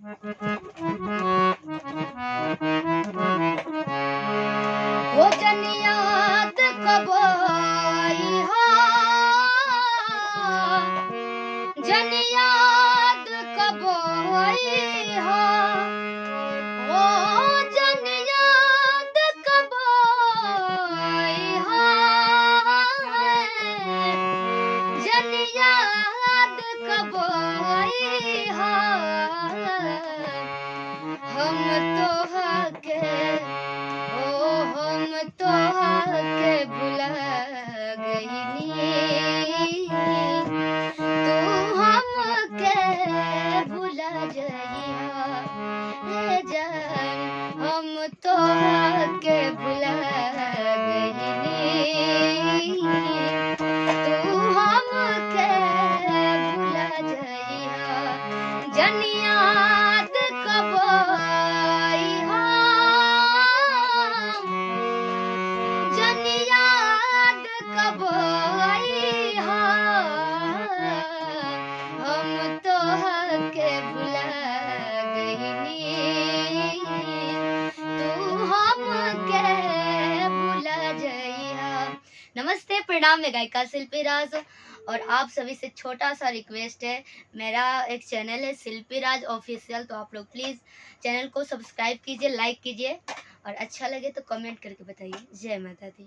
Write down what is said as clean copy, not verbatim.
हो जन याद कब आई हा, जन याद कब आई हा, हो जन याद कब आई हा, जन याद कब आई हा। हम तो हके हम तो हके भुला गईनी, तू हमके भुला जइहा हे जान, हम तो हके भुला गईनी, तू हमके भुला जइहा। जन याद कब आई हा, जन याद कब आई हा, हम तो हके भुला गईनी, तू हमके भुला जइहा। नमस्ते, प्रणाम, मैं गायिका शिल्पी राज और आप सभी से छोटा सा रिक्वेस्ट है, मेरा एक चैनल है शिल्पी राज ऑफिशियल, तो आप लोग प्लीज़ चैनल को सब्सक्राइब कीजिए, लाइक कीजिए और अच्छा लगे तो कमेंट करके बताइए। जय माता दी।